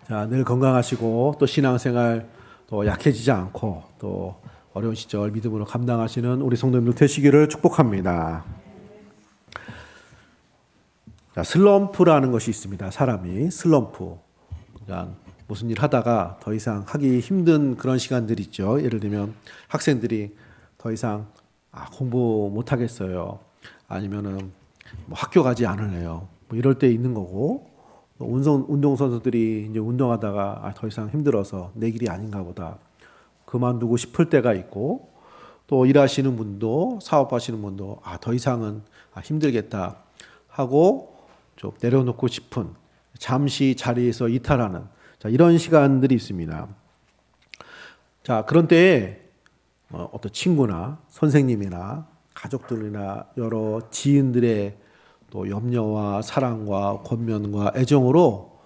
자, 늘 건강하시고 또 신앙생활 또 약해지지 않고 또 어려운 시절 믿음으로 감당하시는 우리 성도님들 되시기를 축복합니다. 자, 슬럼프라는 것이 있습니다. 사람이 슬럼프. 그러니까 무슨 일 하다가 더 이상 하기 힘든 그런 시간들이 있죠. 예를 들면 학생들이 더 이상 공부 못 하겠어요. 아니면은 뭐 학교 가지 않을래요. 뭐 이럴 때 있는 거고, 운동선수들이 이제 운동하다가 더 이상 힘들어서 내 길이 아닌가 보다 그만두고 싶을 때가 있고, 또 일하시는 분도 사업하시는 분도 더 이상은 힘들겠다 하고 좀 내려놓고 싶은, 잠시 자리에서 이탈하는, 자, 이런 시간들이 있습니다. 자, 그런 때에 어떤 친구나 선생님이나 가족들이나 여러 지인들의 또 염려와 사랑과 권면과 애정으로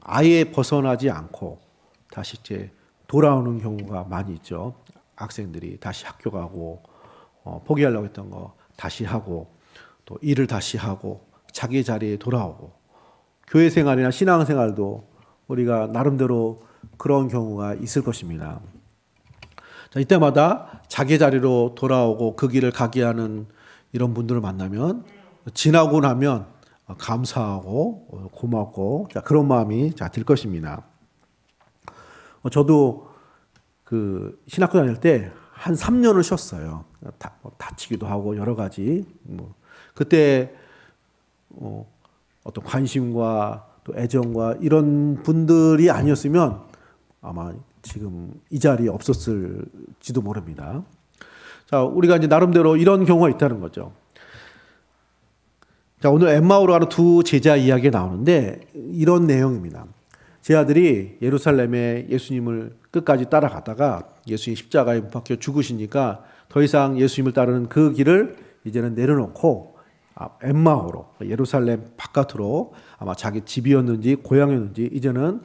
아예 벗어나지 않고 다시 이제 돌아오는 경우가 많이 있죠. 학생들이 다시 학교 가고 포기하려고 했던 거 다시 하고 또 일을 다시 하고 자기 자리에 돌아오고, 교회 생활이나 신앙 생활도 우리가 나름대로 그런 경우가 있을 것입니다. 자, 이때마다 자기 자리로 돌아오고 그 길을 가게 하는 이런 분들을 만나면 지나고 나면 감사하고 고맙고, 자, 그런 마음이 들 것입니다. 저도 그 신학교 다닐 때 한 3년을 쉬었어요. 다치기도 하고 여러 가지. 그때 어떤 관심과 또 애정과 이런 분들이 아니었으면 아마 지금 이 자리에 없었을지도 모릅니다. 자, 우리가 이제 나름대로 이런 경우가 있다는 거죠. 자, 오늘 엠마오로 가는 두 제자 이야기가 나오는데 이런 내용입니다. 제자들이 예루살렘에 예수님을 끝까지 따라가다가 예수님 십자가에 못 박혀 죽으시니까 더 이상 예수님을 따르는 그 길을 이제는 내려놓고 엠마오로, 예루살렘 바깥으로, 아마 자기 집이었는지 고향이었는지 이제는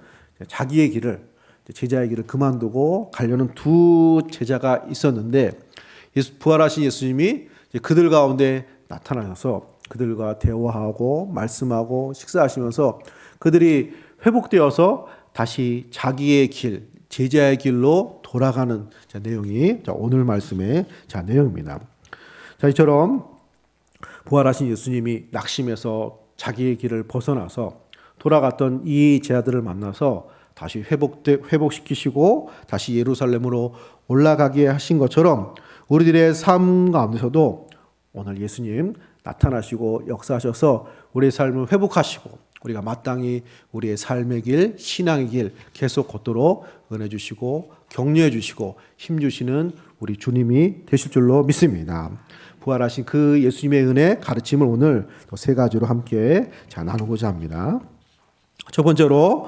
자기의 길을, 제자의 길을 그만두고 가려는 두 제자가 있었는데, 부활하신 예수님이 그들 가운데 나타나셔서 그들과 대화하고 말씀하고 식사하시면서 그들이 회복되어서 다시 자기의 길, 제자의 길로 돌아가는 내용이 오늘 말씀의 내용입니다. 자, 이처럼 부활하신 예수님이 낙심해서 자기의 길을 벗어나서 돌아갔던 이 제자들을 만나서 다시 회복시키시고 다시 예루살렘으로 올라가게 하신 것처럼 우리들의 삶 가운데서도 오늘 예수님 나타나시고 역사하셔서 우리의 삶을 회복하시고 우리가 마땅히 우리의 삶의 길, 신앙의 길 계속 걷도록 은혜 주시고 격려해 주시고 힘 주시는 우리 주님이 되실 줄로 믿습니다. 부활하신 그 예수님의 은혜 가르침을 오늘 세 가지로 함께 나누고자 합니다. 첫 번째로,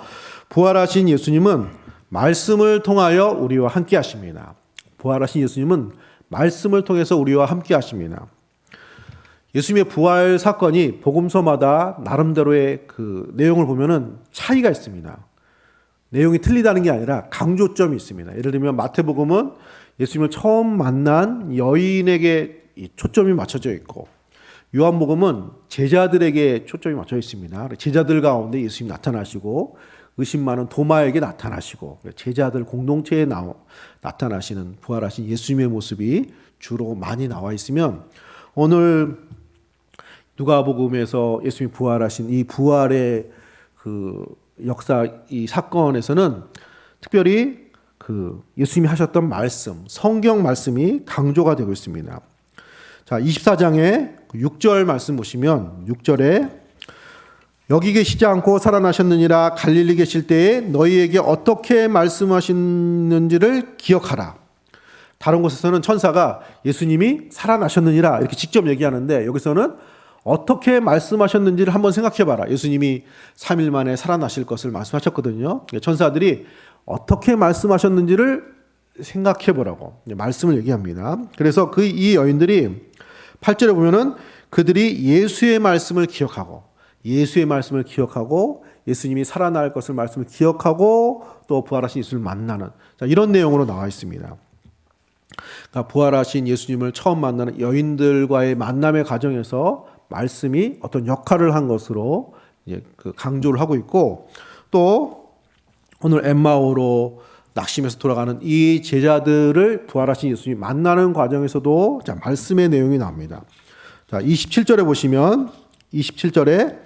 부활하신 예수님은 말씀을 통하여 우리와 함께 하십니다. 부활하신 예수님은 말씀을 통해서 우리와 함께 하십니다. 예수님의 부활 사건이 복음서마다 나름대로의 그 내용을 보면은 차이가 있습니다. 내용이 틀리다는 게 아니라 강조점이 있습니다. 예를 들면 마태복음은 예수님을 처음 만난 여인에게 초점이 맞춰져 있고, 요한복음은 제자들에게 초점이 맞춰 있습니다. 제자들 가운데 예수님이 나타나시고 의심 많은 도마에게 나타나시고 제자들 공동체에 나타나시는 부활하신 예수님의 모습이 주로 많이 나와 있으면, 오늘 누가복음에서 예수님이 부활하신 이 부활의 그 역사, 이 사건에서는 특별히 그 예수님이 하셨던 말씀, 성경 말씀이 강조가 되고 있습니다. 자, 24장의 6절 말씀 보시면 6절에 여기 계시지 않고 살아나셨느니라, 갈릴리 계실 때에 너희에게 어떻게 말씀하시는지를 기억하라. 다른 곳에서는 천사가 예수님이 살아나셨느니라 이렇게 직접 얘기하는데, 여기서는 어떻게 말씀하셨는지를 한번 생각해 봐라. 예수님이 3일 만에 살아나실 것을 말씀하셨거든요. 천사들이 어떻게 말씀하셨는지를 생각해 보라고 말씀을 얘기합니다. 그래서 이 여인들이 8절에 보면은 그들이 예수의 말씀을 기억하고 예수님이 살아날 것을 말씀을 기억하고 또 부활하신 예수를 만나는, 이런 내용으로 나와 있습니다. 그러니까 부활하신 예수님을 처음 만나는 여인들과의 만남의 과정에서 말씀이 어떤 역할을 한 것으로 강조를 하고 있고, 또 오늘 엠마오로 낙심해서 돌아가는 이 제자들을 부활하신 예수님이 만나는 과정에서도 자, 말씀의 내용이 나옵니다. 자, 27절에 보시면 27절에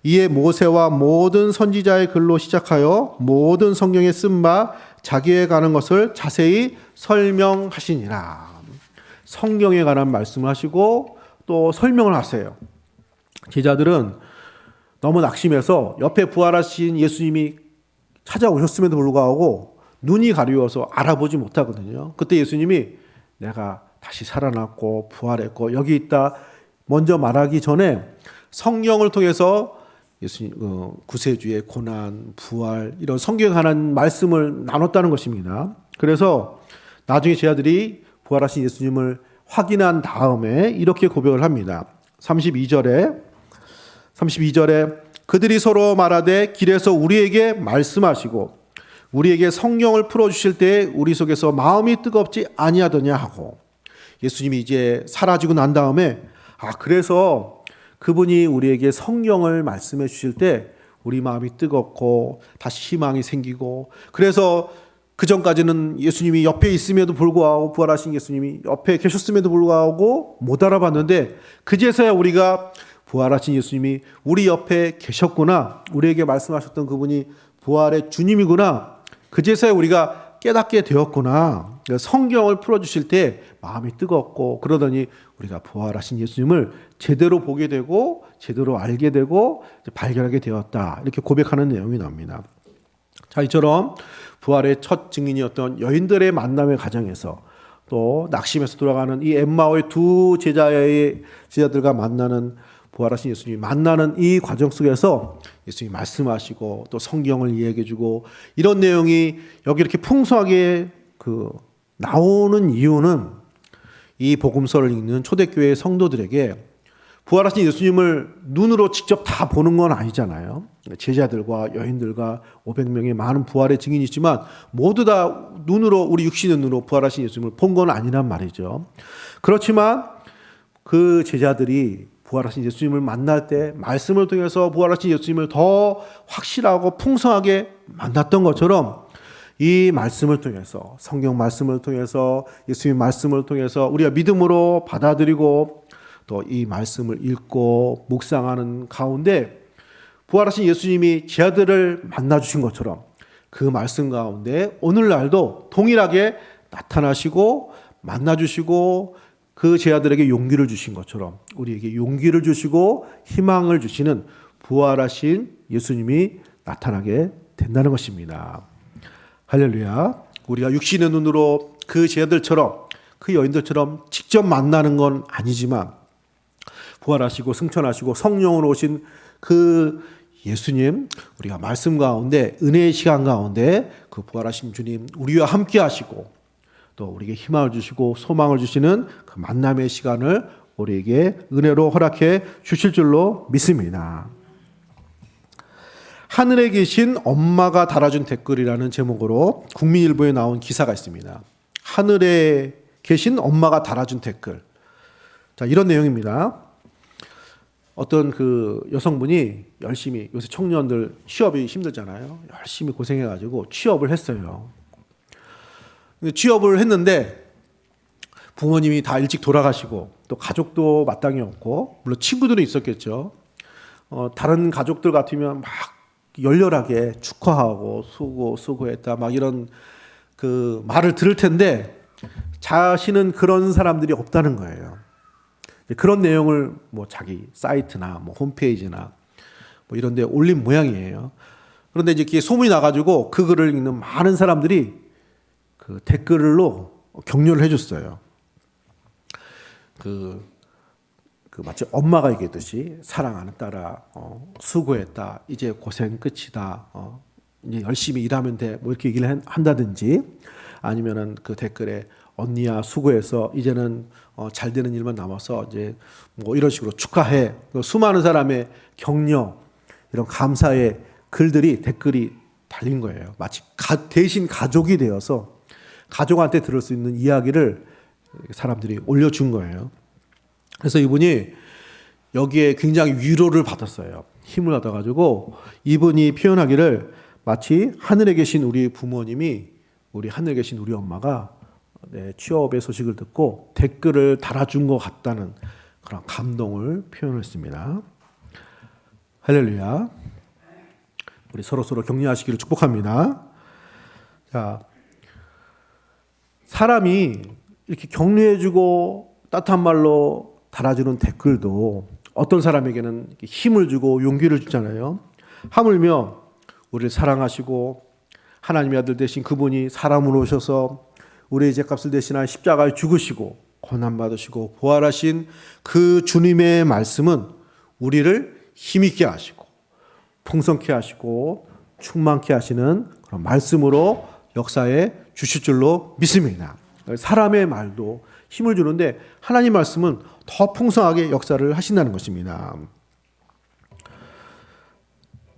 이에 모세와 모든 선지자의 글로 시작하여 모든 성경에 쓴 바 자기에 관한 것을 자세히 설명하시니라. 성경에 관한 말씀을 하시고 또 설명을 하세요. 제자들은 너무 낙심해서 옆에 부활하신 예수님이 찾아오셨음에도 불구하고 눈이 가려워서 알아보지 못하거든요. 그때 예수님이 내가 다시 살아났고 부활했고 여기 있다 먼저 말하기 전에 성경을 통해서 예수님 구세주의 고난, 부활 이런 성경에 관한 말씀을 나눴다는 것입니다. 그래서 나중에 제자들이 부활하신 예수님을 확인한 다음에 이렇게 고백을 합니다. 32절에 그들이 서로 말하되 길에서 우리에게 말씀하시고 우리에게 성경을 풀어주실 때 우리 속에서 마음이 뜨겁지 아니하더냐 하고 예수님이 이제 사라지고 난 다음에 그래서 그분이 우리에게 성경을 말씀해 주실 때 우리 마음이 뜨겁고 다시 희망이 생기고 그래서 그 전까지는 예수님이 옆에 있음에도 불구하고 부활하신 예수님이 옆에 계셨음에도 불구하고 못 알아봤는데 그제서야 우리가 부활하신 예수님이 우리 옆에 계셨구나 우리에게 말씀하셨던 그분이 부활의 주님이구나 그제서야 우리가 깨닫게 되었구나 성경을 풀어주실 때 마음이 뜨겁고 그러더니 우리가 부활하신 예수님을 제대로 보게 되고 제대로 알게 되고 발견하게 되었다 이렇게 고백하는 내용이 나옵니다. 자, 이처럼 부활의 첫 증인이었던 여인들의 만남의 과정에서 또 낙심해서 돌아가는 이 엠마오의 두 제자들과 만나는 부활하신 예수님이 만나는 이 과정 속에서 예수님이 말씀하시고 또 성경을 이야기해 주고 이런 내용이 여기 이렇게 풍성하게 나오는 이유는 이 복음서를 읽는 초대교회 성도들에게 부활하신 예수님을 눈으로 직접 다 보는 건 아니잖아요. 제자들과 여인들과 500명의 많은 부활의 증인이 있지만 모두 다 눈으로 우리 육신의 눈으로 부활하신 예수님을 본 건 아니란 말이죠. 그렇지만 그 제자들이 부활하신 예수님을 만날 때 말씀을 통해서 부활하신 예수님을 더 확실하고 풍성하게 만났던 것처럼 이 말씀을 통해서 성경 말씀을 통해서 예수님의 말씀을 통해서 우리가 믿음으로 받아들이고 또 이 말씀을 읽고 묵상하는 가운데 부활하신 예수님이 제자들을 만나주신 것처럼 그 말씀 가운데 오늘날도 동일하게 나타나시고 만나주시고 그 제자들에게 용기를 주신 것처럼 우리에게 용기를 주시고 희망을 주시는 부활하신 예수님이 나타나게 된다는 것입니다. 할렐루야. 우리가 육신의 눈으로 그 제자들처럼 그 여인들처럼 직접 만나는 건 아니지만 부활하시고 승천하시고 성령으로 오신 그 예수님 우리가 말씀 가운데 은혜의 시간 가운데 그 부활하신 주님 우리와 함께 하시고 또 우리에게 희망을 주시고 소망을 주시는 그 만남의 시간을 우리에게 은혜로 허락해 주실 줄로 믿습니다. 하늘에 계신 엄마가 달아준 댓글이라는 제목으로 국민일보에 나온 기사가 있습니다. 하늘에 계신 엄마가 달아준 댓글. 자, 이런 내용입니다. 어떤 그 여성분이 열심히 요새 청년들 취업이 힘들잖아요. 열심히 고생해가지고 취업을 했어요. 취업을 했는데 부모님이 다 일찍 돌아가시고 또 가족도 마땅히 없고 물론 친구들은 있었겠죠. 다른 가족들 같으면 막 열렬하게 축하하고 수고했다 막 이런 그 말을 들을 텐데 자신은 그런 사람들이 없다는 거예요. 그런 내용을 뭐 자기 사이트나 뭐 홈페이지나 뭐 이런 데 올린 모양이에요. 그런데 이제 그게 소문이 나가지고 그 글을 읽는 많은 사람들이 그 댓글로 격려를 해줬어요. 그 마치 엄마가 얘기했듯이 사랑하는 딸아, 수고했다. 이제 고생 끝이다. 이제 열심히 일하면 돼. 뭐 이렇게 얘기를 한다든지 아니면은 그 댓글에 언니야 수고해서 이제는 잘 되는 일만 남아서 이제 뭐 이런 식으로 축하해. 수많은 사람의 격려, 이런 감사의 글들이 댓글이 달린 거예요. 마치 대신 가족이 되어서 가족한테 들을 수 있는 이야기를 사람들이 올려준 거예요. 그래서 이분이 여기에 굉장히 위로를 받았어요. 힘을 얻어가지고 이분이 표현하기를 마치 하늘에 계신 우리 부모님이 하늘에 계신 우리 엄마가 취업의 소식을 듣고 댓글을 달아준 것 같다는 그런 감동을 표현했습니다. 할렐루야. 우리 서로 격려하시기를 축복합니다. 자, 사람이 이렇게 격려해주고 따뜻한 말로 달아주는 댓글도 어떤 사람에게는 힘을 주고 용기를 주잖아요. 하물며 우리를 사랑하시고 하나님의 아들 되신 그분이 사람으로 오셔서 우리의 죄값을 대신하여 십자가에 죽으시고 고난받으시고 부활하신 그 주님의 말씀은 우리를 힘있게 하시고 풍성케 하시고 충만케 하시는 그런 말씀으로 역사에 주실 줄로 믿습니다. 사람의 말도 힘을 주는데 하나님 말씀은 더 풍성하게 역사를 하신다는 것입니다.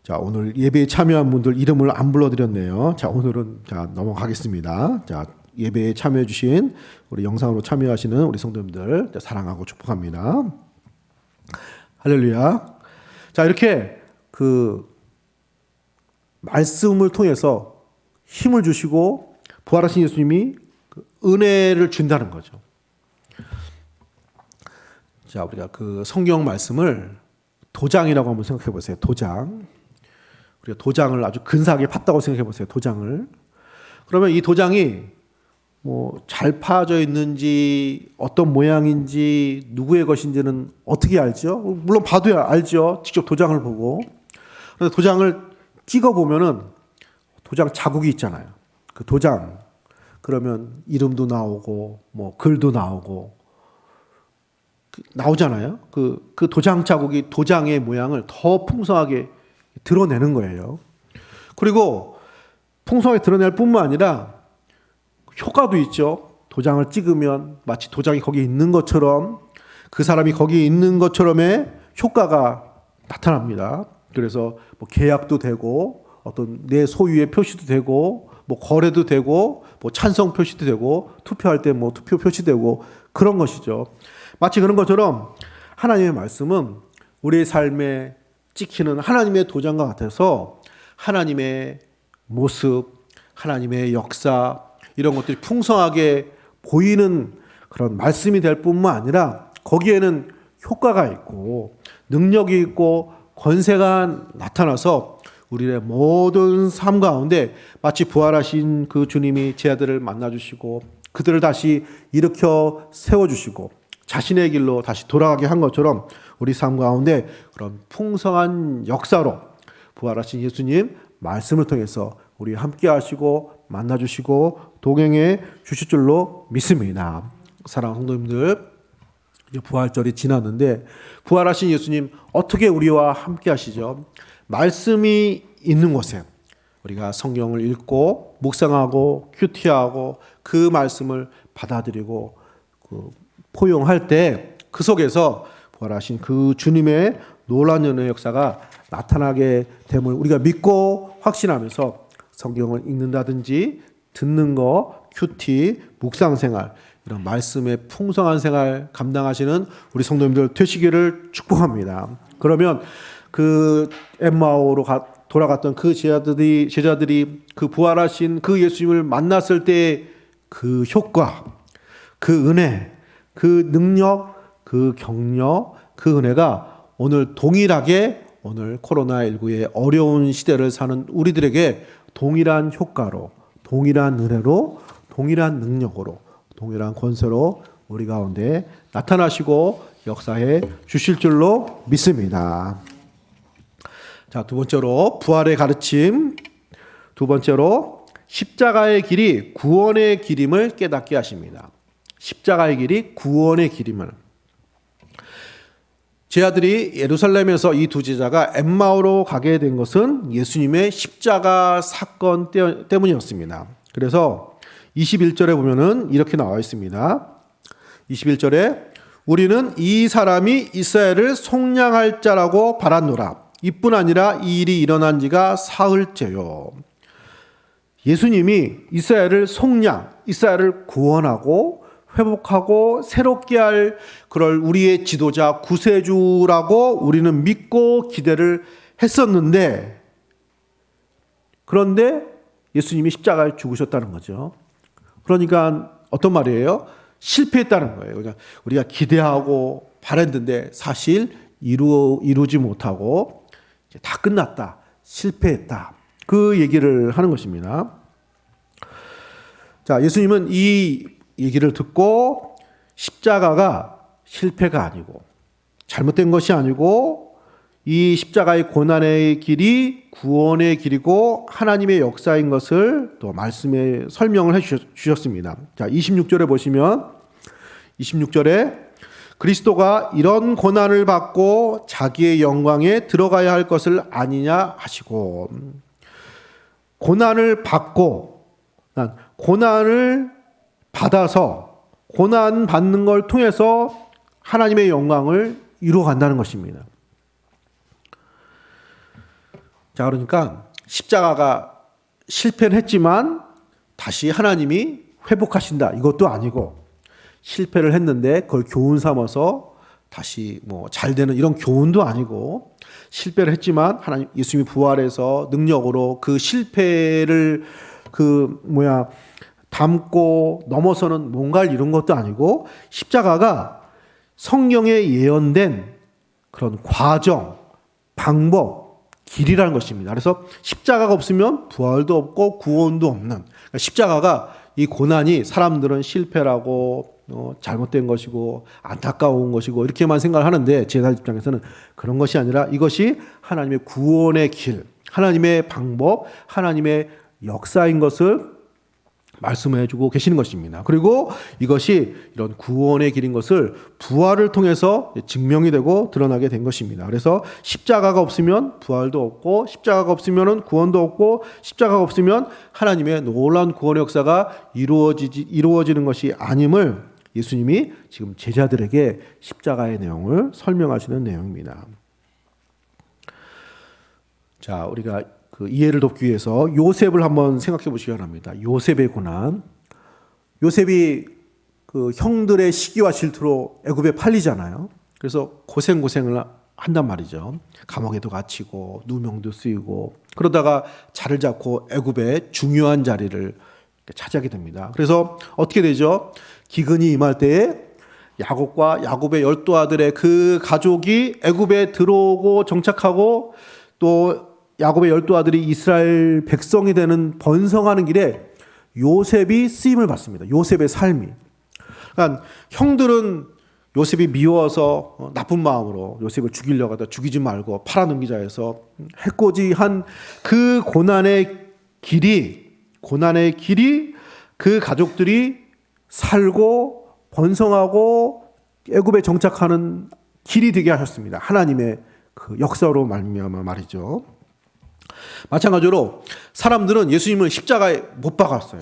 자, 오늘 예배에 참여한 분들 이름을 안 불러드렸네요. 자, 오늘은 넘어가겠습니다. 자, 예배에 참여해 주신 우리 영상으로 참여하시는 우리 성도님들 사랑하고 축복합니다. 할렐루야. 자, 이렇게 그 말씀을 통해서 힘을 주시고 부활하신 예수님이 그 은혜를 준다는 거죠. 자, 우리가 그 성경 말씀을 도장이라고 한번 생각해 보세요. 도장. 우리가 도장을 아주 근사하게 팠다고 생각해 보세요. 도장을. 그러면 이 도장이 잘 파져 있는지 어떤 모양인지 누구의 것인지는 어떻게 알죠? 물론 봐도야 알죠. 직접 도장을 보고. 그런데 도장을 찍어 보면은 도장 자국이 있잖아요. 그 도장 그러면 이름도 나오고 글도 나오고 나오잖아요. 그 도장 자국이 도장의 모양을 더 풍성하게 드러내는 거예요. 그리고 풍성하게 드러낼 뿐만 아니라 효과도 있죠. 도장을 찍으면 마치 도장이 거기 있는 것처럼 그 사람이 거기 있는 것처럼의 효과가 나타납니다. 그래서 계약도 되고 어떤 내 소유의 표시도 되고 거래도 되고 찬성 표시도 되고 투표할 때 투표 표시되고 그런 것이죠. 마치 그런 것처럼 하나님의 말씀은 우리의 삶에 찍히는 하나님의 도장과 같아서 하나님의 모습, 하나님의 역사 이런 것들이 풍성하게 보이는 그런 말씀이 될 뿐만 아니라 거기에는 효과가 있고 능력이 있고 권세가 나타나서 우리의 모든 삶 가운데 마치 부활하신 그 주님이 제 아들을 만나주시고 그들을 다시 일으켜 세워주시고 자신의 길로 다시 돌아가게 한 것처럼 우리 삶 가운데 그런 풍성한 역사로 부활하신 예수님 말씀을 통해서 우리 함께 하시고 만나주시고 동행해 주실 줄로 믿습니다. 사랑하는 성도님들, 이제 부활절이 지났는데 부활하신 예수님 어떻게 우리와 함께 하시죠? 말씀이 있는 곳에 우리가 성경을 읽고 묵상하고 큐티하고 그 말씀을 받아들이고 포용할 때 그 속에서 부활하신 그 주님의 놀라운 은혜의 역사가 나타나게 됨을 우리가 믿고 확신하면서 성경을 읽는다든지 듣는 거, 큐티, 묵상생활 이런 말씀의 풍성한 생활 감당하시는 우리 성도님들 되시기를 축복합니다. 그러면 그 엠마오로 돌아갔던 그 제자들이 그 부활하신 그 예수님을 만났을 때 그 효과, 그 은혜, 그 능력, 그 격려, 그 은혜가 오늘 동일하게 오늘 코로나19의 어려운 시대를 사는 우리들에게 동일한 효과로, 동일한 은혜로, 동일한 능력으로, 동일한 권세로 우리 가운데 나타나시고 역사해 주실 줄로 믿습니다. 자, 두 번째로 부활의 가르침, 두 번째로 십자가의 길이 구원의 길임을 깨닫게 하십니다. 십자가의 길이 구원의 길임을. 제 아들이 예루살렘에서 이 두 제자가 엠마오로 가게 된 것은 예수님의 십자가 사건 때문이었습니다. 그래서 21절에 보면은 이렇게 나와 있습니다. 21절에 우리는 이 사람이 이스라엘을 속량할 자라고 바랐노라. 이뿐 아니라 이 일이 일어난 지가 사흘째요. 예수님이 이스라엘을 속량, 이스라엘을 구원하고 회복하고 새롭게 할 그럴 우리의 지도자 구세주라고 우리는 믿고 기대를 했었는데 그런데 예수님이 십자가에 죽으셨다는 거죠. 그러니까 어떤 말이에요? 실패했다는 거예요. 그러니까 우리가 기대하고 바랬는데 사실 이루지 못하고 이제 다 끝났다. 실패했다. 그 얘기를 하는 것입니다. 자, 예수님은 이 얘기를 듣고 십자가가 실패가 아니고 잘못된 것이 아니고 이 십자가의 고난의 길이 구원의 길이고 하나님의 역사인 것을 또 말씀에 설명을 해 주셨습니다. 자, 26절에 보시면 26절에 그리스도가 이런 고난을 받고 자기의 영광에 들어가야 할 것을 아니냐 하시고, 고난을 받고 고난을 받아서 고난 받는 걸 통해서 하나님의 영광을 이루어 간다는 것입니다. 자, 그러니까 십자가가 실패는 했지만 다시 하나님이 회복하신다. 이것도 아니고 실패를 했는데 그걸 교훈 삼아서 다시 잘 되는 이런 교훈도 아니고 실패를 했지만 하나님 예수님이 부활해서 능력으로 그 실패를 담고 넘어서는 뭔가를 이룬 것도 아니고 십자가가 성경에 예언된 그런 과정, 방법, 길이라는 것입니다. 그래서 십자가가 없으면 부활도 없고 구원도 없는, 그러니까 십자가가 이 고난이 사람들은 실패라고 잘못된 것이고 안타까운 것이고 이렇게만 생각을 하는데 제자 입장에서는 그런 것이 아니라 이것이 하나님의 구원의 길, 하나님의 방법, 하나님의 역사인 것을 말씀해 주고 계시는 것입니다. 그리고 이것이 이런 구원의 길인 것을 부활을 통해서 증명이 되고 드러나게 된 것입니다. 그래서 십자가가 없으면 부활도 없고 십자가가 없으면 구원도 없고 십자가가 없으면 하나님의 놀라운 구원의 역사가 이루어지는 것이 아님을 예수님이 지금 제자들에게 십자가의 내용을 설명하시는 내용입니다. 자, 우리가 그 이해를 돕기 위해서 요셉을 한번 생각해 보시기 바랍니다. 요셉의 고난. 요셉이 그 형들의 시기와 질투로 애굽에 팔리잖아요. 그래서 고생을 한단 말이죠. 감옥에도 갇히고 누명도 쓰이고 그러다가 자리를 잡고 애굽의 중요한 자리를 차지하게 됩니다. 그래서 어떻게 되죠? 기근이 임할 때에 야곱과 야곱의 12 아들의 그 가족이 애굽에 들어오고 정착하고 또 야곱의 12 아들이 이스라엘 백성이 되는 번성하는 길에 요셉이 쓰임을 받습니다. 요셉의 삶이. 그러니까 형들은 요셉이 미워서 나쁜 마음으로 요셉을 죽이려고 하다 죽이지 말고 팔아넘기자 해서 해코지한 그 고난의 길이 그 가족들이 살고 번성하고 애굽에 정착하는 길이 되게 하셨습니다. 하나님의 그 역사로 말미암아 말이죠. 마찬가지로 사람들은 예수님을 십자가에 못 박았어요.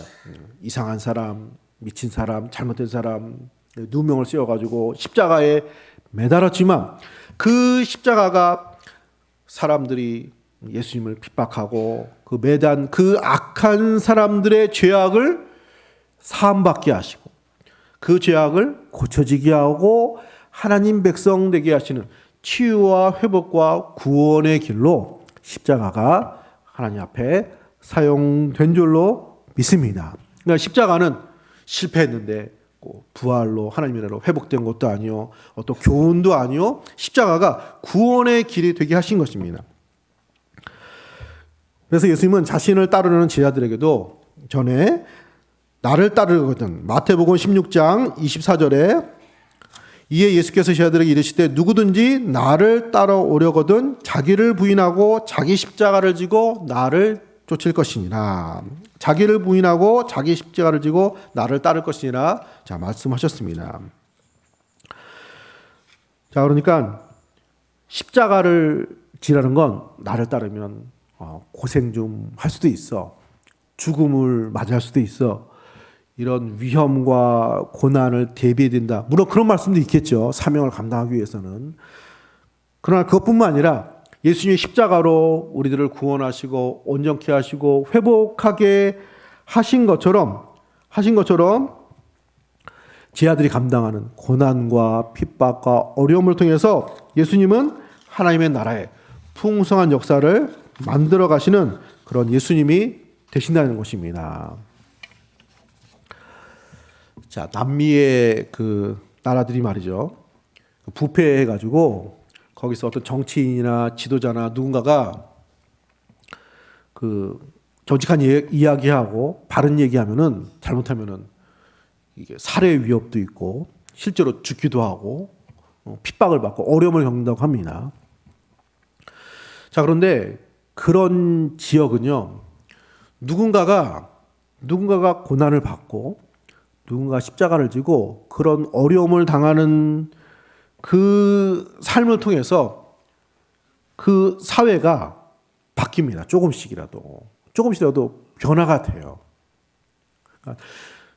이상한 사람, 미친 사람, 잘못된 사람, 누명을 씌워가지고 십자가에 매달았지만 그 십자가가 사람들이 예수님을 핍박하고 그 매단 그 악한 사람들의 죄악을 사함받게 하시고 그 죄악을 고쳐지게 하고 하나님 백성 되게 하시는 치유와 회복과 구원의 길로 십자가가 하나님 앞에 사용된 줄로 믿습니다. 그러니까 십자가는 실패했는데 부활로 하나님의 나라로 회복된 것도 아니요, 어떤 교훈도 아니요, 십자가가 구원의 길이 되게 하신 것입니다. 그래서 예수님은 자신을 따르는 제자들에게도 전에 나를 따르거든, 마태복음 16장 24절에 이에 예수께서 제자들에게 이르시되 누구든지 나를 따라오려거든 자기를 부인하고 자기 십자가를 지고 나를 쫓을 것이니라. 자기를 부인하고 자기 십자가를 지고 나를 따를 것이니라. 자, 말씀하셨습니다. 자, 그러니까 십자가를 지라는 건 나를 따르면 고생 좀 할 수도 있어. 죽음을 맞이할 수도 있어. 이런 위험과 고난을 대비해야 된다. 물론 그런 말씀도 있겠죠. 사명을 감당하기 위해서는. 그러나 그것뿐만 아니라 예수님이 십자가로 우리들을 구원하시고 온전케 하시고 회복하게 하신 것처럼 제자들이 감당하는 고난과 핍박과 어려움을 통해서 예수님은 하나님의 나라에 풍성한 역사를 만들어 가시는 그런 예수님이 되신다는 것입니다. 자, 남미의 그 나라들이 말이죠. 부패해가지고 거기서 어떤 정치인이나 지도자나 누군가가 그 정직한 이야기하고 바른 얘기하면은 잘못하면은 이게 살해 위협도 있고 실제로 죽기도 하고 핍박을 받고 어려움을 겪는다고 합니다. 자, 그런데 그런 지역은요, 누군가가 고난을 받고 누군가 십자가를 지고 그런 어려움을 당하는 그 삶을 통해서 그 사회가 바뀝니다. 조금씩이라도 변화가 돼요.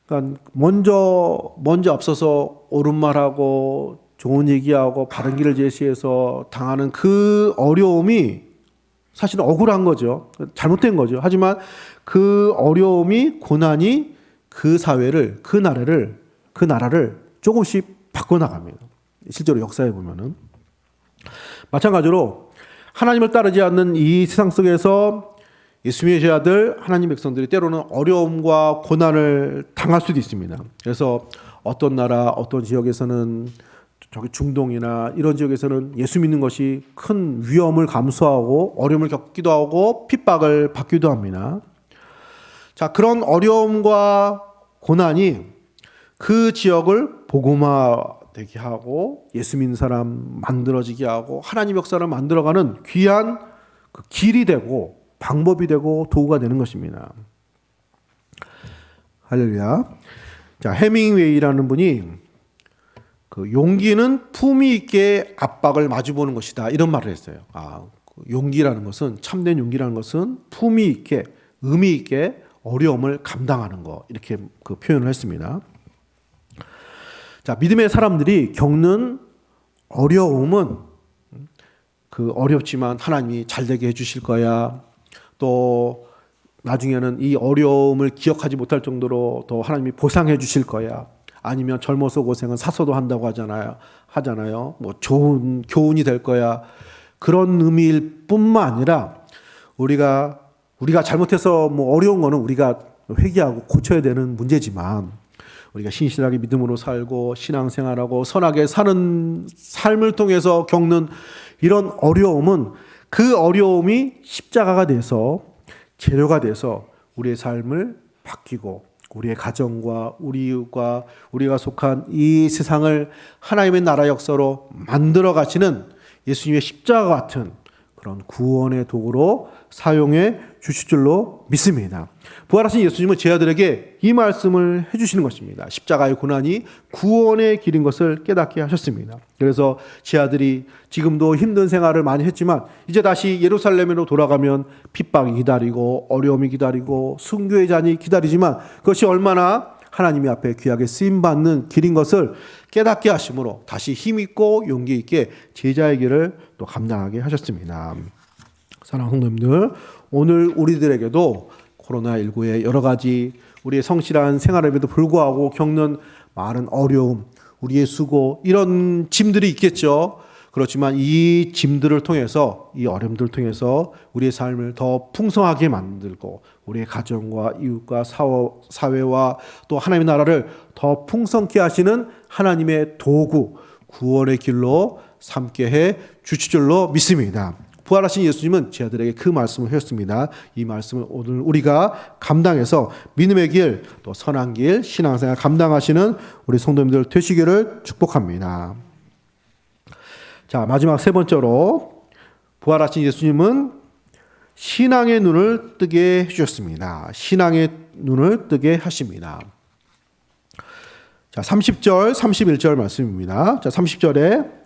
그러니까 먼저 앞서서 옳은 말하고 좋은 얘기하고 바른 길을 제시해서 당하는 그 어려움이 사실은 억울한 거죠. 잘못된 거죠. 하지만 그 어려움이, 고난이 그 사회를, 그 나라를 조금씩 바꿔나갑니다. 실제로 역사에 보면은. 마찬가지로 하나님을 따르지 않는 이 세상 속에서 예수님의 제자들, 하나님 백성들이 때로는 어려움과 고난을 당할 수도 있습니다. 그래서 어떤 나라, 어떤 지역에서는 저기 중동이나 이런 지역에서는 예수 믿는 것이 큰 위험을 감수하고 어려움을 겪기도 하고 핍박을 받기도 합니다. 자, 그런 어려움과 고난이 그 지역을 복음화되게 하고 예수 믿는 사람 만들어지게 하고 하나님 역사를 만들어가는 귀한 그 길이 되고 방법이 되고 도구가 되는 것입니다. 할렐루야. 자, 해밍웨이라는 분이 그 용기는 품위 있게 압박을 마주보는 것이다, 이런 말을 했어요. 용기라는 것은, 참된 용기라는 것은 품위 있게, 의미 있게 어려움을 감당하는 것, 이렇게 그 표현을 했습니다. 자, 믿음의 사람들이 겪는 어려움은 그 어렵지만 하나님이 잘 되게 해주실 거야. 또 나중에는 이 어려움을 기억하지 못할 정도로 더 하나님이 보상해 주실 거야. 아니면 젊어서 고생은 사서도 한다고 하잖아요. 뭐 좋은 교훈이 될 거야. 그런 의미일 뿐만 아니라 우리가 잘못해서 뭐 어려운 거는 우리가 회개하고 고쳐야 되는 문제지만 우리가 신실하게 믿음으로 살고 신앙생활하고 선하게 사는 삶을 통해서 겪는 이런 어려움은 그 어려움이 십자가가 돼서 재료가 돼서 우리의 삶을 바뀌고 우리의 가정과 우리 이웃과 우리가 속한 이 세상을 하나님의 나라 역사로 만들어 가시는 예수님의 십자가 같은 그런 구원의 도구로 사용해 주실 줄로 믿습니다. 부활하신 예수님은 제자들에게 이 말씀을 해주시는 것입니다. 십자가의 고난이 구원의 길인 것을 깨닫게 하셨습니다. 그래서 제자들이 지금도 힘든 생활을 많이 했지만 이제 다시 예루살렘으로 돌아가면 핍박이 기다리고 어려움이 기다리고 순교의 잔이 기다리지만 그것이 얼마나 하나님의 앞에 귀하게 쓰임받는 길인 것을 깨닫게 하심으로 다시 힘있고 용기 있게 제자의 길을 또 감당하게 하셨습니다. 사랑하는 성도님들, 오늘 우리들에게도 코로나19의 여러 가지 우리의 성실한 생활에도 불구하고 겪는 많은 어려움, 우리의 수고, 이런 짐들이 있겠죠. 그렇지만 이 짐들을 통해서, 이 어려움들을 통해서 우리의 삶을 더 풍성하게 만들고 우리의 가정과 이웃과 사회와 또 하나님의 나라를 더 풍성케 하시는 하나님의 도구, 구원의 길로 삼게 해 주실 줄로 믿습니다. 부활하신 예수님은 제자들에게 그 말씀을 하셨습니다. 이 말씀을 오늘 우리가 감당해서 믿음의 길, 또 선한 길, 신앙생활 감당하시는 우리 성도님들 되시기를 축복합니다. 자, 마지막 세 번째로 부활하신 예수님은 신앙의 눈을 뜨게 해주셨습니다. 신앙의 눈을 뜨게 하십니다. 자, 30절, 31절 말씀입니다. 자, 30절에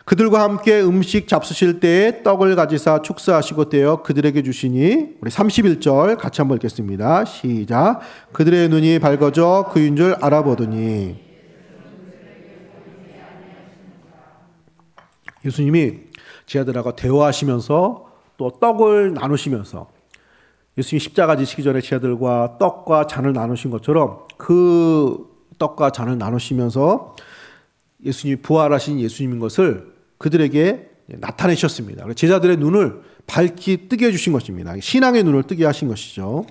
그들과 함께 음식 잡수실 때에 떡을 가지사 축사하시고 떼어 그들에게 주시니, 우리 31절 같이 한번 읽겠습니다. 시작. 그들의 눈이 밝아져 그인 줄 알아보더니. 예수님이 제자들하고 대화하시면서 또 떡을 나누시면서, 예수님이 십자가 지시기 전에 제자들과 떡과 잔을 나누신 것처럼 그 떡과 잔을 나누시면서 예수님이 부활하신 예수님인 것을 그들에게 나타내셨습니다. 제자들의 눈을 밝히 뜨게 해주신 것입니다. 신앙의 눈을 뜨게 하신 것이죠.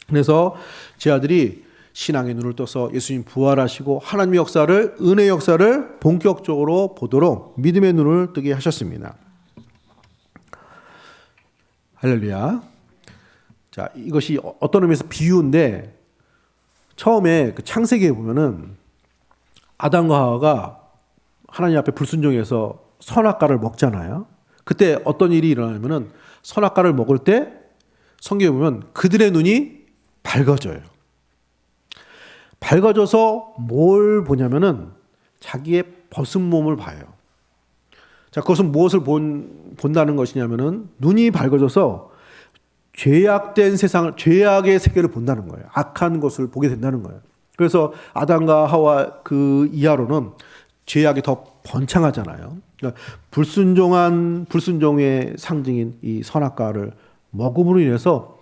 그래서 제 아들이 신앙의 눈을 떠서 예수님 부활하시고 하나님의 역사를, 은혜의 역사를 본격적으로 보도록 믿음의 눈을 뜨게 하셨습니다. 할렐루야. 자, 이것이 어떤 의미에서 비유인데, 처음에 그 창세기에 보면은 아담과 하와가 하나님 앞에 불순종해서 선악과를 먹잖아요. 그때 어떤 일이 일어나냐면은 선악과를 먹을 때 성경에 보면 그들의 눈이 밝아져요. 밝아져서 뭘 보냐면은 자기의 벗은 몸을 봐요. 자, 그것은 무엇을 본다는 것이냐면은 눈이 밝아져서 죄악된 세상을, 죄악의 세계를 본다는 거예요. 악한 것을 보게 된다는 거예요. 그래서 아담과 하와 그 이하로는 죄악이 더 번창하잖아요. 그러니까 불순종의 상징인 이 선악과를 먹음으로 인해서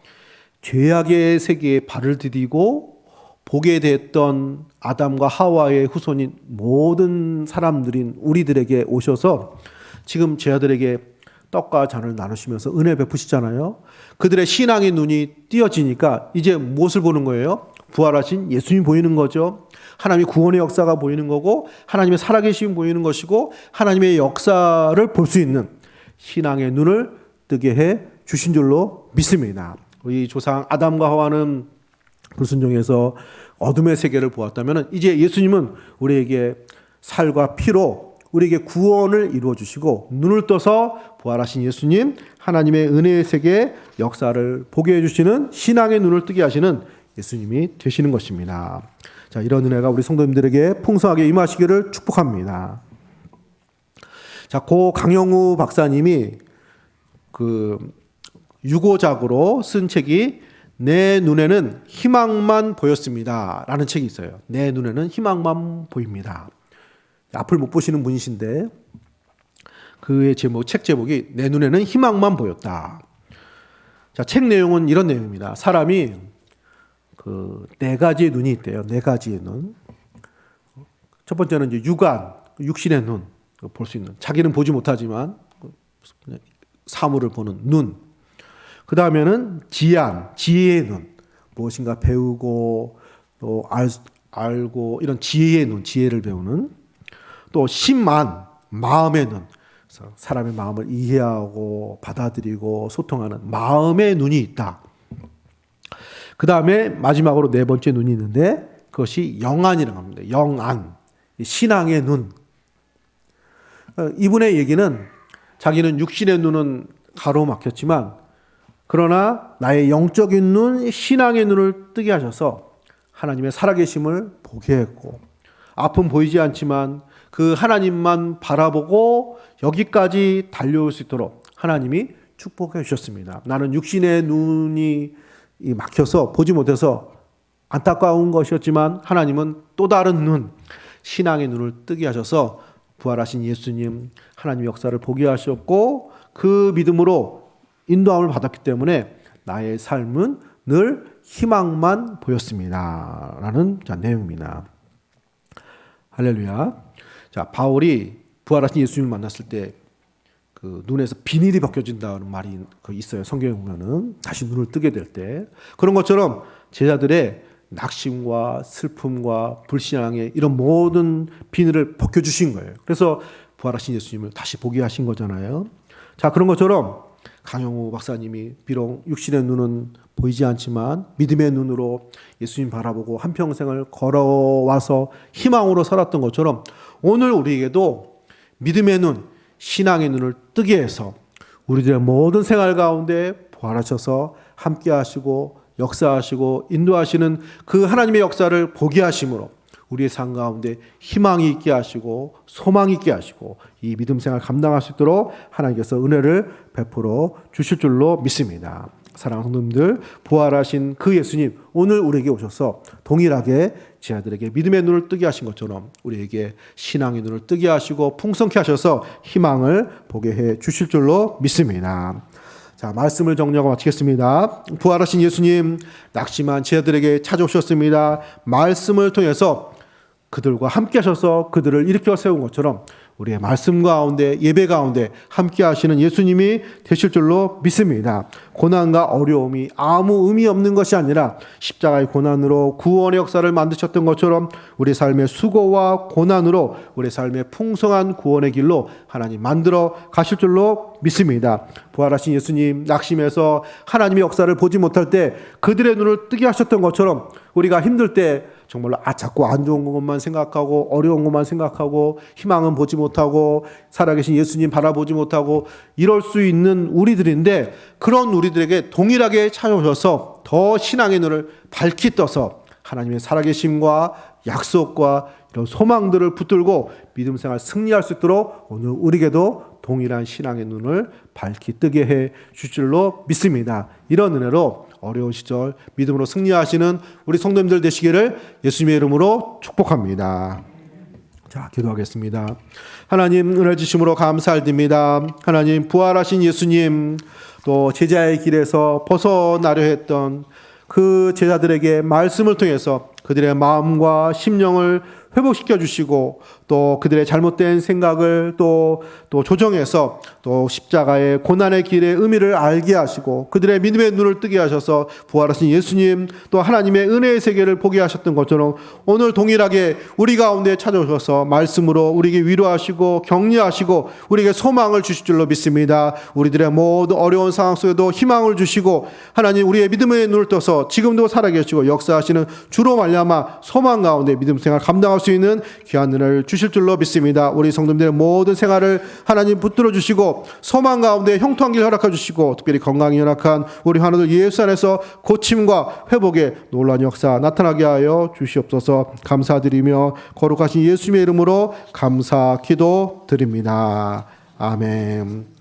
죄악의 세계에 발을 디디고 보게 됐던 아담과 하와의 후손인 모든 사람들인 우리들에게 오셔서 지금 제 아들에게 떡과 잔을 나누시면서 은혜 베푸시잖아요. 그들의 신앙의 눈이 띄어지니까 이제 무엇을 보는 거예요? 부활하신 예수님이 보이는 거죠. 하나님의 구원의 역사가 보이는 거고, 하나님의 살아계심이 보이는 것이고, 하나님의 역사를 볼 수 있는 신앙의 눈을 뜨게 해 주신 줄로 믿습니다. 우리 조상 아담과 하와는 불순종해서 어둠의 세계를 보았다면 이제 예수님은 우리에게 살과 피로 우리에게 구원을 이루어 주시고, 눈을 떠서 부활하신 예수님, 하나님의 은혜의 세계 역사를 보게 해주시는, 신앙의 눈을 뜨게 하시는 예수님이 되시는 것입니다. 자, 이런 은혜가 우리 성도님들에게 풍성하게 임하시기를 축복합니다. 자, 고 강영우 박사님이 그 유고작으로 쓴 책이 내 눈에는 희망만 보였습니다 라는 책이 있어요. 내 눈에는 희망만 보입니다. 앞을 못 보시는 분이신데 그의 책 제목이 내 눈에는 희망만 보였다. 자, 책 내용은 이런 내용입니다. 사람이 그 네 가지의 눈이 있대요. 네 가지의 눈. 첫 번째는 이제 육안, 육신의 눈, 볼 수 있는, 자기는 보지 못하지만 사물을 보는 눈. 그 다음에는 지안, 지혜의 눈, 무엇인가 배우고 또 알고 이런 지혜의 눈, 지혜를 배우는. 또 심안, 마음의 눈, 그래서 사람의 마음을 이해하고 받아들이고 소통하는 마음의 눈이 있다. 그 다음에 마지막으로 네 번째 눈이 있는데 그것이 영안이라고 합니다. 영안, 신앙의 눈. 이분의 얘기는 자기는 육신의 눈은 가로막혔지만 그러나 나의 영적인 눈, 신앙의 눈을 뜨게 하셔서 하나님의 살아계심을 보게 했고, 앞은 보이지 않지만 그 하나님만 바라보고 여기까지 달려올 수 있도록 하나님이 축복해 주셨습니다. 나는 육신의 눈이 막혀서 보지 못해서 안타까운 것이었지만 하나님은 또 다른 눈, 신앙의 눈을 뜨게 하셔서 부활하신 예수님, 하나님의 역사를 보게 하셨고 그 믿음으로 인도함을 받았기 때문에 나의 삶은 늘 희망만 보였습니다 라는 내용입니다. 할렐루야. 자, 바울이 부활하신 예수님을 만났을 때 그 눈에서 비닐이 벗겨진다는 말이 있어요. 성경에 보면은 다시 눈을 뜨게 될 때 그런 것처럼 제자들의 낙심과 슬픔과 불신앙의 이런 모든 비늘을 벗겨주신 거예요. 그래서 부활하신 예수님을 다시 보게 하신 거잖아요. 자, 그런 것처럼 강영우 박사님이 비록 육신의 눈은 보이지 않지만 믿음의 눈으로 예수님 바라보고 한평생을 걸어와서 희망으로 살았던 것처럼 오늘 우리에게도 믿음의 눈, 신앙의 눈을 뜨게 해서 우리들의 모든 생활 가운데 부활하셔서 함께 하시고 역사하시고 인도하시는 그 하나님의 역사를 보게 하심으로 우리의 삶 가운데 희망이 있게 하시고 소망이 있게 하시고 이 믿음 생활 감당할 수 있도록 하나님께서 은혜를 베풀어 주실 줄로 믿습니다. 사랑하는 성도님들, 부활하신 그 예수님 오늘 우리에게 오셔서 동일하게 제 아들에게 믿음의 눈을 뜨게 하신 것처럼 우리에게 신앙의 눈을 뜨게 하시고 풍성케 하셔서 희망을 보게 해 주실 줄로 믿습니다. 자, 말씀을 정리하고 마치겠습니다. 부활하신 예수님 낙심한 제 아들에게 찾아오셨습니다. 말씀을 통해서 그들과 함께 하셔서 그들을 일으켜 세운 것처럼 우리의 말씀 가운데 예배 가운데 함께 하시는 예수님이 되실 줄로 믿습니다. 고난과 어려움이 아무 의미 없는 것이 아니라 십자가의 고난으로 구원의 역사를 만드셨던 것처럼 우리 삶의 수고와 고난으로 우리 삶의 풍성한 구원의 길로 하나님 만들어 가실 줄로 믿습니다. 부활하신 예수님 낙심해서 하나님의 역사를 보지 못할 때 그들의 눈을 뜨게 하셨던 것처럼 우리가 힘들 때 정말로 자꾸 안 좋은 것만 생각하고 어려운 것만 생각하고 희망은 보지 못하고 살아계신 예수님 바라보지 못하고 이럴 수 있는 우리들인데, 그런 우리들에게 동일하게 찾아오셔서 더 신앙의 눈을 밝히 떠서 하나님의 살아계심과 약속과 이런 소망들을 붙들고 믿음 생활 승리할 수 있도록 오늘 우리에게도 동일한 신앙의 눈을 밝히 뜨게 해 주실 줄로 믿습니다. 이런 은혜로 어려운 시절 믿음으로 승리하시는 우리 성도님들 되시기를 예수님의 이름으로 축복합니다. 자, 기도하겠습니다. 하나님, 은혜 주심으로 감사드립니다. 하나님, 부활하신 예수님, 또 제자의 길에서 벗어나려 했던 그 제자들에게 말씀을 통해서 그들의 마음과 심령을 회복시켜 주시고 또 그들의 잘못된 생각을 또 조정해서 또 십자가의 고난의 길의 의미를 알게 하시고 그들의 믿음의 눈을 뜨게 하셔서 부활하신 예수님 또 하나님의 은혜의 세계를 보게 하셨던 것처럼 오늘 동일하게 우리 가운데 찾아오셔서 말씀으로 우리에게 위로하시고 격려하시고 우리에게 소망을 주실 줄로 믿습니다. 우리들의 모든 어려운 상황 속에도 희망을 주시고 하나님 우리의 믿음의 눈을 떠서 지금도 살아계시고 역사하시는 주로 말미암아 소망 가운데 믿음 생활 감당할 수 있는 귀한 은혜를 주실 줄로 믿습니다. 우리 성도님들의 모든 생활을 하나님 붙들어 주시고 소망 가운데 형통한 길 허락해 주시고 특별히 건강이 연약한 우리 환우들 예수 안에서 고침과 회복의 놀라운 역사 나타나게 하여 주시옵소서. 감사드리며 거룩하신 예수님의 이름으로 감사 기도 드립니다. 아멘.